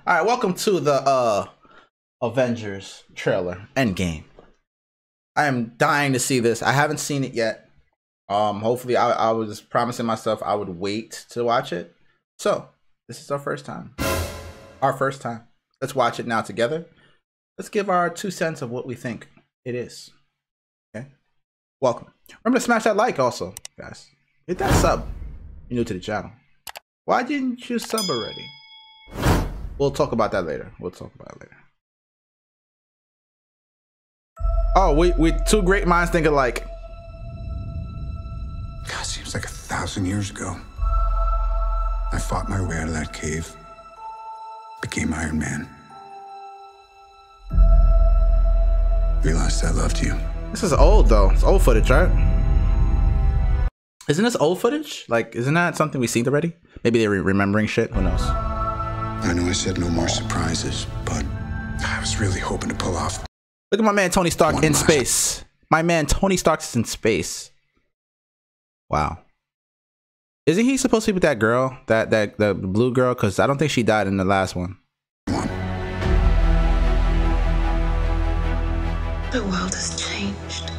All right, welcome to the Avengers trailer, Endgame. I am dying to see this. I haven't seen it yet. Hopefully, I was promising myself I would wait to watch it. So, this is our first time. Our first time. Let's watch it now together. Let's give our 2 cents of what we think it is. Okay? Welcome. Remember to smash that like also, guys. Hit that sub. You're new to the channel. Why didn't you sub already? We'll talk about that later. Oh, we two great minds think alike. God, seems like 1,000 years ago. I fought my way out of that cave. Became Iron Man. Realized I loved you. This is old though. It's old footage, right? Isn't this old footage? Like, isn't that something we've seen already? Maybe they're remembering shit. Who knows? I know I said no more surprises, but I was really hoping to pull off. Look at my man Tony Stark in space. My man Tony Stark is in space. Wow. Isn't he supposed to be with that girl? The blue girl? Because I don't think she died in the last one. Come on. The world has changed.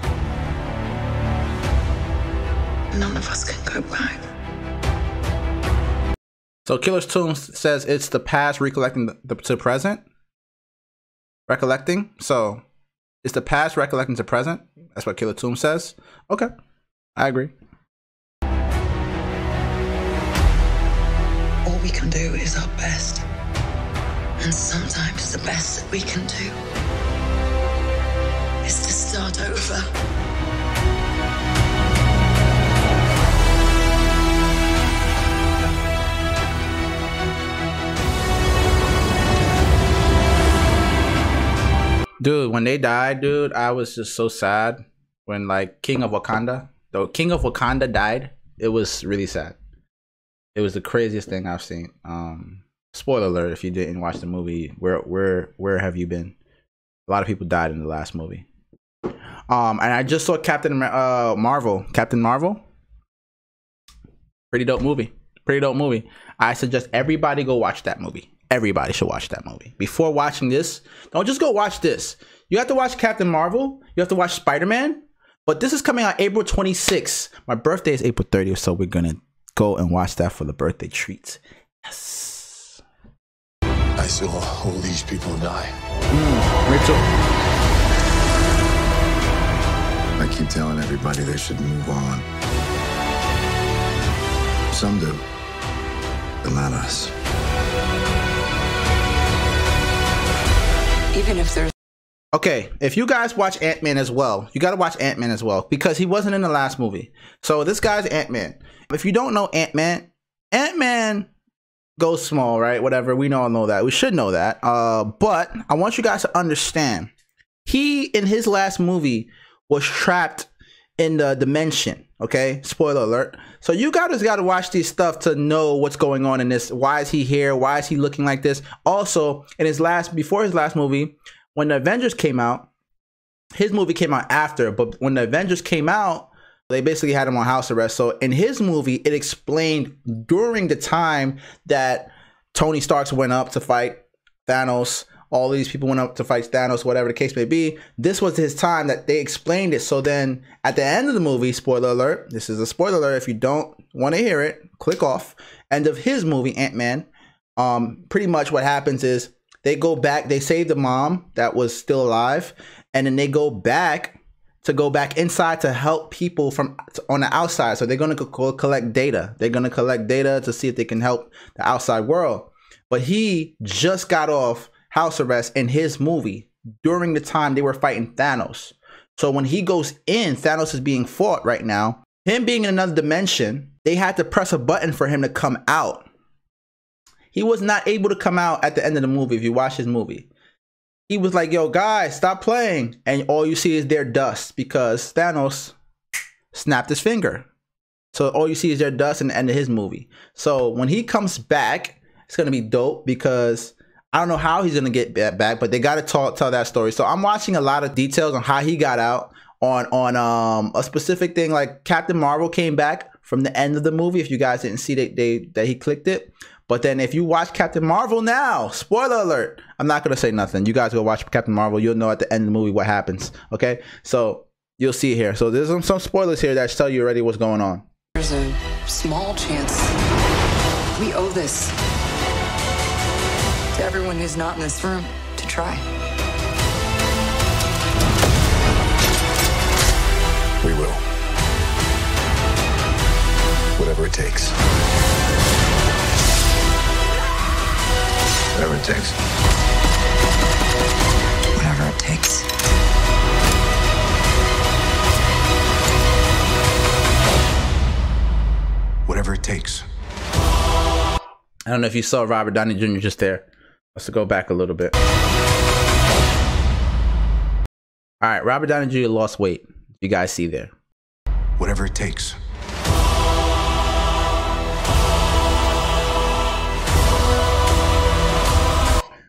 None of us can go back. So Killer's Tomb says it's the past recollecting to present. Recollecting. So it's the past recollecting to present. That's what Killer Tomb says. Okay. I agree. All we can do is our best. And sometimes the best that we can do is to start over. Dude, when they died, dude, I was just so sad. When like the King of Wakanda died, it was really sad. It was the craziest thing I've seen. Spoiler alert if you didn't watch the movie. Where have you been? A lot of people died in the last movie. And I just saw Captain Marvel. Pretty dope movie. I suggest everybody go watch that movie. Everybody should watch that movie. Before watching this, don't just go watch this. You have to watch Captain Marvel. You have to watch Spider-Man. But this is coming out April 26th. My birthday is April 30th, so we're going to go and watch that for the birthday treats. Yes. I saw all these people die. Rachel. I keep telling everybody they should move on. Some do, but not us. Even if there's Okay, if you guys watch Ant-Man as well, you got to watch Ant-Man as well because he wasn't in the last movie. So this guy's Ant-Man. If you don't know Ant-Man, Ant-Man goes small, right? Whatever, we all know that. We should know that. But I want you guys to understand, he in his last movie was trapped in the dimension. Okay, spoiler alert. So you guys got to watch these stuff to know what's going on in this. Why is he here? Why is he looking like this? Also, in before his last movie, when the Avengers came out, his movie came out after, but when the Avengers came out, they basically had him on house arrest. So in his movie, it explained during the time that Tony Stark went up to fight Thanos, all these people went up to fight Thanos, whatever the case may be. This was his time that they explained it. So then at the end of the movie, spoiler alert, this is a spoiler alert. If you don't want to hear it, click off. End of his movie, Ant-Man. Pretty much what happens is they go back, they save the mom that was still alive, and then they go back inside to help people from on the outside. So they're going to go collect data. They're going to collect data to see if they can help the outside world. But he just got off house arrest in his movie during the time they were fighting Thanos. So when he goes in, Thanos is being fought right now. Him being in another dimension, they had to press a button for him to come out. He was not able to come out at the end of the movie. If you watch his movie, he was like, yo, guys, stop playing. And all you see is their dust because Thanos snapped his finger. So all you see is their dust in the end of his movie. So when he comes back, it's going to be dope because I don't know how he's going to get back, but they got to tell that story. So I'm watching a lot of details on how he got out on a specific thing. Like Captain Marvel came back from the end of the movie. If you guys didn't see that he clicked it. But then if you watch Captain Marvel now, spoiler alert, I'm not gonna say nothing. You guys go watch Captain Marvel. You'll know at the end of the movie what happens. Okay, so you'll see here. So there's some spoilers here that tell you already what's going on. There's a small chance we owe this to everyone who's not in this room to try. We will. Whatever it takes. Whatever it takes. Whatever it takes. Whatever it takes. I don't know if you saw Robert Downey Jr. just there. Let's go back a little bit. All right, Robert Downey Jr. lost weight. You guys see there. Whatever it takes.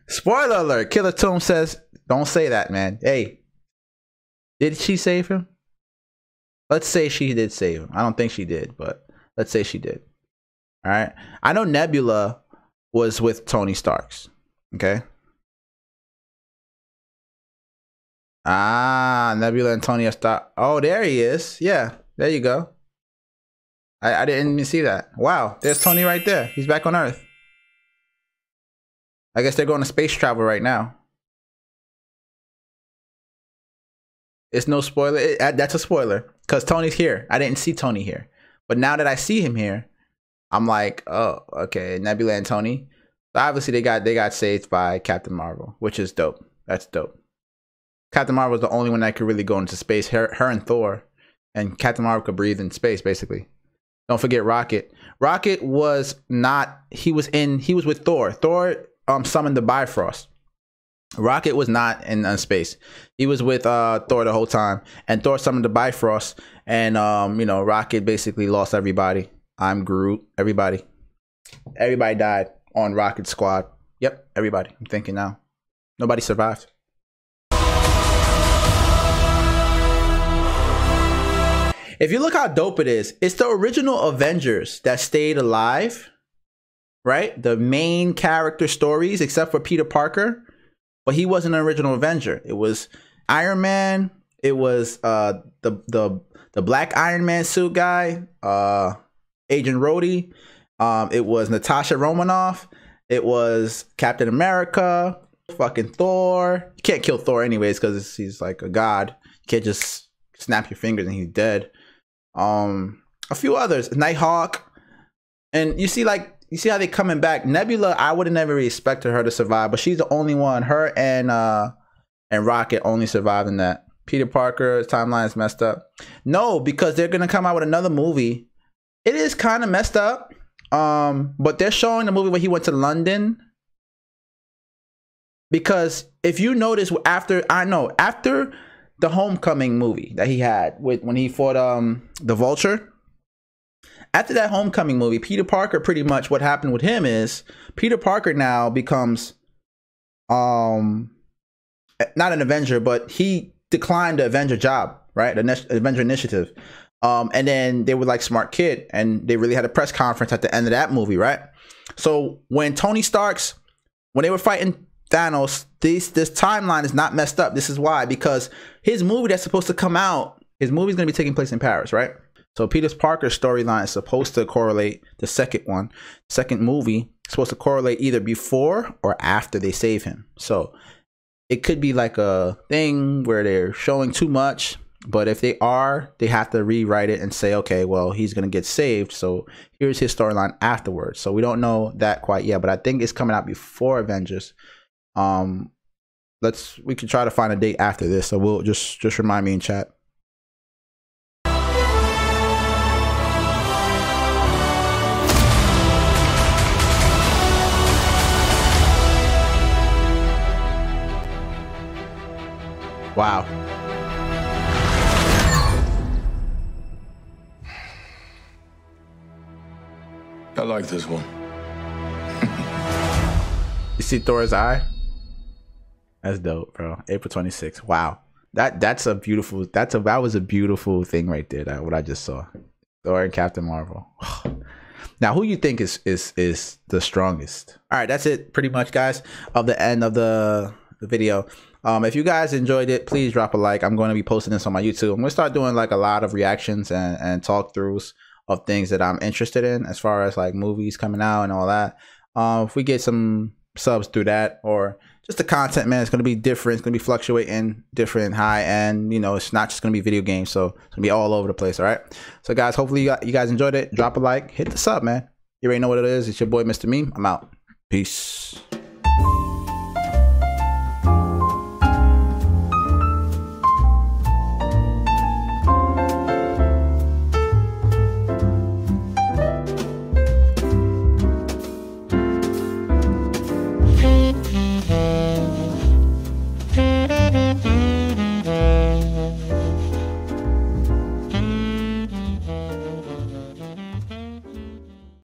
Spoiler alert, Killer Tomb says, don't say that, man. Hey, did she save him? Let's say she did save him. I don't think she did, but let's say she did. All right. I know Nebula was with Tony Stark's. Okay. Ah, Nebula and Tony Stark. Oh, there he is. Yeah, there you go. I didn't even see that. Wow, there's Tony right there. He's back on Earth. I guess they're going to space travel right now. It's no spoiler. That's a spoiler because Tony's here. I didn't see Tony here. But now that I see him here, I'm like, oh, okay, Nebula and Tony. So obviously they got saved by Captain Marvel, which is dope. That's dope. Captain Marvel was the only one that could really go into space. Her and Thor, and Captain Marvel could breathe in space, basically. Don't forget Rocket. Rocket was not. He was with Thor. Thor summoned the Bifrost. Rocket was not in space. He was with Thor the whole time, and Thor summoned the Bifrost, and you know, Rocket basically lost everybody. I'm Groot. Everybody died on Rocket Squad. Yep, everybody. I'm thinking now. Nobody survived. If you look how dope it is, it's the original Avengers that stayed alive, right? The main character stories, except for Peter Parker, but he wasn't an original Avenger. It was Iron Man. It was the black Iron Man suit guy, Agent Rhodey. It was Natasha Romanoff. It was Captain America. Fucking Thor. You can't kill Thor anyways because he's like a god. You can't just snap your fingers and he's dead. A few others, Nighthawk, and you see how they coming back. Nebula, I would have never really expected her to survive, but she's the only one. Her and Rocket only survived in that. Peter Parker's timeline is messed up. No, because they're gonna come out with another movie. It is kind of messed up, but they're showing the movie where he went to London. Because if you notice, after the Homecoming movie that he had when he fought the Vulture. After that Homecoming movie, Peter Parker, pretty much what happened with him is Peter Parker now becomes not an Avenger, but he declined the Avenger job, right? The Avenger initiative. And then they were like smart kid, and they really had a press conference at the end of that movie, right? So when Tony Stark's, when they were fighting Thanos, this timeline is not messed up. This is why, because his movie that's supposed to come out, his movie is going to be taking place in Paris, right? So Peter Parker's storyline is supposed to correlate, the second movie is supposed to correlate either before or after they save him. So it could be like a thing where they're showing too much, but if they have to rewrite it and say, okay, well, he's going to get saved, so here's his storyline afterwards. So we don't know that quite yet, but I think it's coming out before Avengers. We could try to find a date after this, so we'll just remind me in chat. Wow. I like this one. You see Thor's eye? That's dope, bro. April 26th. Wow. That was a beautiful thing right there. What I just saw. Thor and Captain Marvel. Now, who you think is the strongest? All right, that's it pretty much, guys, of the end of the video. If you guys enjoyed it, please drop a like. I'm going to be posting this on my YouTube. I'm going to start doing like a lot of reactions and talk throughs of things that I'm interested in, as far as like movies coming out and all that. If we get some subs through that, or just the content, man, it's going to be different. It's going to be fluctuating, different, high end. You know, it's not just going to be video games, so it's going to be all over the place. All right, so guys, hopefully you guys enjoyed it. Drop a like, hit the sub, man. You already know what it is. It's your boy Mr. Meme. I'm out. Peace.